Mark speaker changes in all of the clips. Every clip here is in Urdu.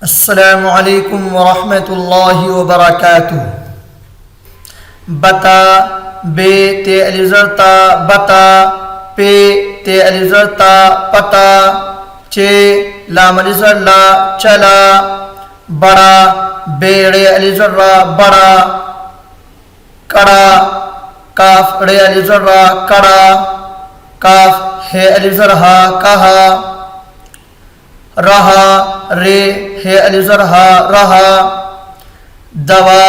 Speaker 1: السلام علیکم ورحمۃ اللہ وبرکاتہ. بتا بے تے الزرتا بتا پے تے الزرتا پتا چے لام الزر لا چلا بڑا بیڑے الزرا بڑا کڑا کاف رے الزرا کڑا کاف ہے الزرہا کہا رہا رے ہے الزرہا رہا دوا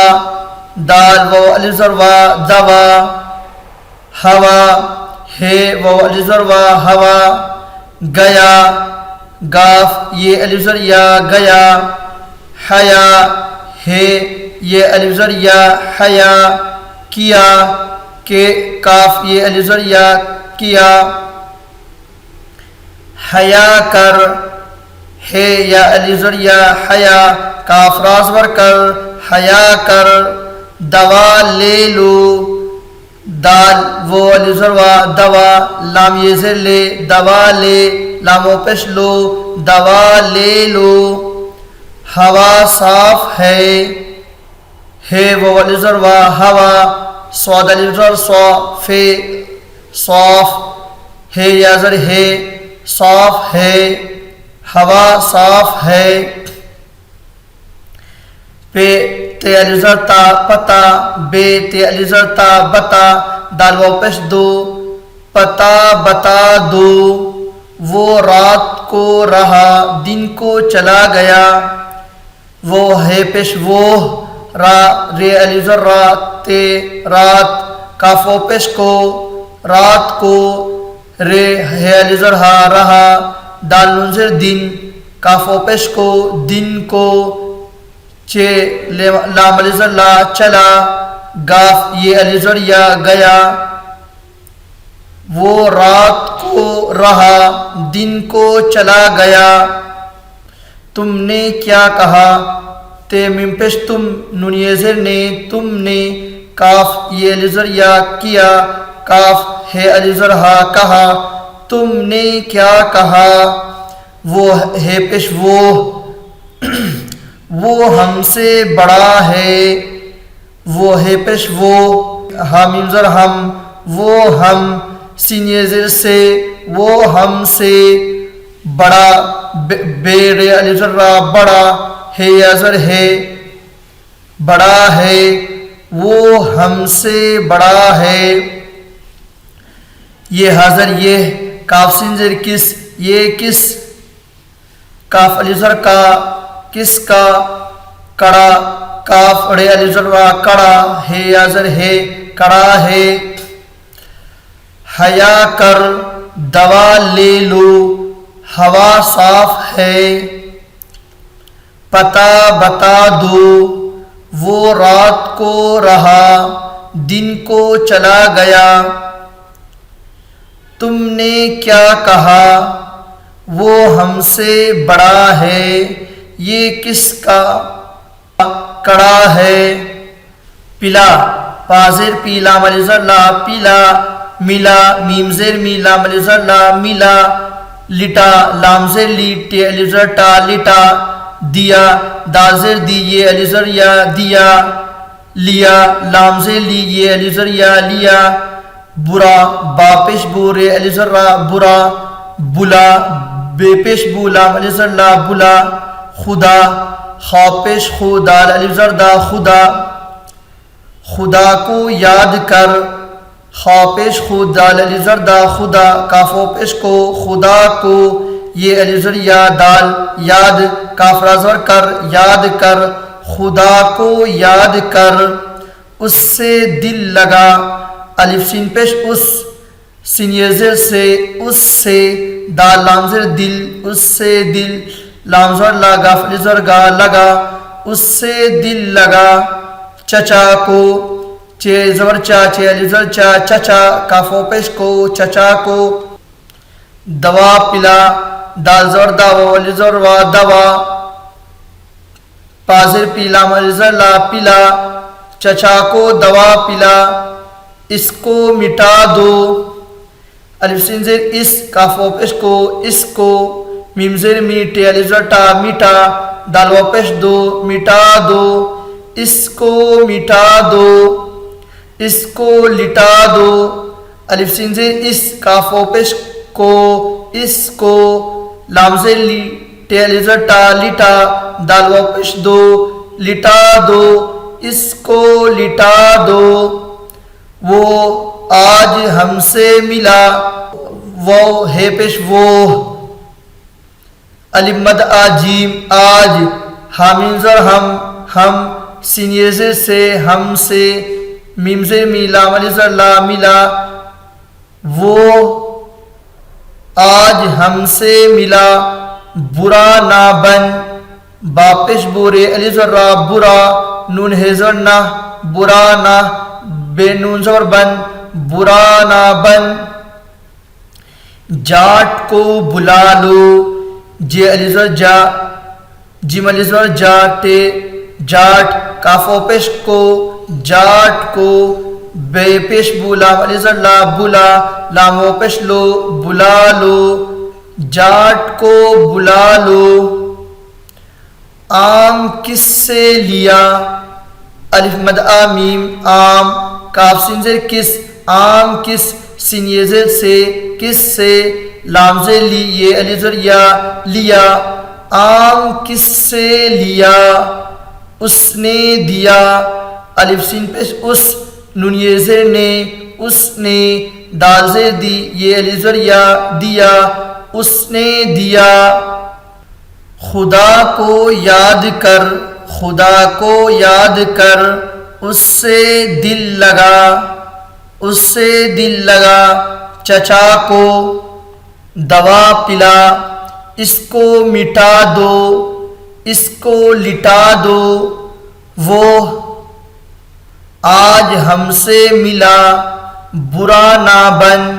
Speaker 1: دال و الزروا دوا ہوا ہے و الزروا ہوا گیا گاف یہ الزریا گیا حیا ہے یہ الزریا حیا کیا کہ کاف یہ الزریا کیا حیا کر ہے یا الزریا حیا کاف رازور کر حیا کر دوا لے لو دال وہ الزروا دوا لام یہ زر لے دوا لے لامو پیش لو دوا لے لو ہوا صاف ہے وہ الزروا ہوا صاد الزر صا فے صاف ہے یا زر ہے صاف ہے ہوا صاف ہے پے تے الزرتا پتا بے تے الزرتا بتا دال و پیش دو پتا بتا دو وہ رات کو رہا دن کو چلا گیا وہ ہے پیش وہ را رے الزر تے رات کافو پیش کو رات کو رے ہے الزر ہا رہا دال نزر دن کافو پیش کو دن کو چے لام الزر لا چلا گاف یہ الزر یا گیا وہ رات کو رہا دن کو چلا گیا تم نے کیا کہا تے میم پیش تم نون یہ زر نے تم نے کاف یہ الزر یا کیا کاف ہے الزر ہا کہا تم نے کیا کہا وہ ہے پیش وہ ہم سے بڑا ہے وہ ہے پیش وہ ہم زر ہم وہ ہم سین زر سے وہ ہم سے بڑا بے الزر بڑا ہے یا زر ہے بڑا ہے وہ ہم سے بڑا ہے یہ حاضر یہ کاف سنزر کس یہ کس کاف الزر کا کس کا کڑا کاف اڑے الزر کڑا ہے یا زر ہے کڑا ہے حیا کر دوا لے لو ہوا صاف ہے پتا بتا دو وہ رات کو رہا دن کو چلا گیا تم نے کیا کہا وہ ہم سے بڑا ہے یہ کس کا کڑا ہے پلا پازر پی لام الزر لا پیلا ملا میم زر می لام الزر لا ملا لٹا لام زر لی ٹے الزر ٹا لٹا دیا دازر دی یہ الزر یا دیا لیا لام زر لی یہ الزر یا لیا برا با پیش بو رے الزر برا بلا بے پیش بو لام الزر لا بلا خدا خا پیش خدا الزر دا خدا خدا کو یاد کر خا پیش خدا الزر دا خدا کافو پیش کو خدا کو یہ الزر یا دال یاد کاف رازور کر یاد کر خدا کو یاد کر اس سے دل لگا الف سین پیش اس سین زر سے اس سے دال لام زر دل اس سے دل لام زر لگا فلزر گا لگا اس سے دل لگا چچا کو چے زبر چا چے الزر چا چچا کافو پیش کو چچا کو دوا پلا دال زر دا و الزر وا دوا پازر پی لام الزر لا پلا چچا کو دوا پلا اس کو مٹا دو الف سین زیر اس کاف و پیش کو اس کو میم زیر میٹے الف زر ٹا میٹا دال و پیش دو مٹا دو، اس کو مٹا دو، اس کو لٹا دو، الف سین زیر اس، کاف و پیش کو، اس کو، لام زیر لی، ٹے الف زیر ٹا، لٹا، دال و پیش دو، لٹا دو، اس کو لٹا دو، وہ آج ہم سے ملا، وہ ہے پیش وہ، الف مد آ جیم آج، حامیم زر ہم، سین یہ زر سے ہم سے، میم زر می، لام الف زر لا، ملا، وہ آج ہم سے ملا، برا نہ بن، با پیش بورے الف زر را، برا، نون ہے زر نہ، برا نہ، بے نون زر بن، برا نہ بن، جاٹ کو بلا لو، جے الف زر جا، جیم الف زر جا، ٹے جاٹ، کاف و پیش کو، جاٹ کو، بے پیش بو، لام الف زر لا، بلا، لام و پیش لو، بلا لو، جاٹ کو بلا لو، آم کس سے لیا، الف مد آ میم آم، کاف سین زیر کس، آم کس، سین یہ زیر سے، کس سے، لام زیر لی، یہ الف زر یا، لیا، آم کس سے لیا، اس نے دیا، الف سین پیش اس، نون یہ زیر نے، اس نے، دال زیر دی، یہ الف زر یا، دیا، اس نے دیا، خدا کو یاد کر، خدا کو یاد کر، اس سے دل لگا، اس سے دل لگا، چچا کو دوا پلا، اس کو مٹا دو، اس کو لٹا دو، وہ آج ہم سے ملا، برا نہ بن،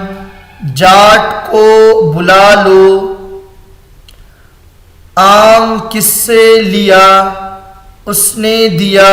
Speaker 1: جاٹ کو بلا لو، آم کس سے لیا، اس نے دیا،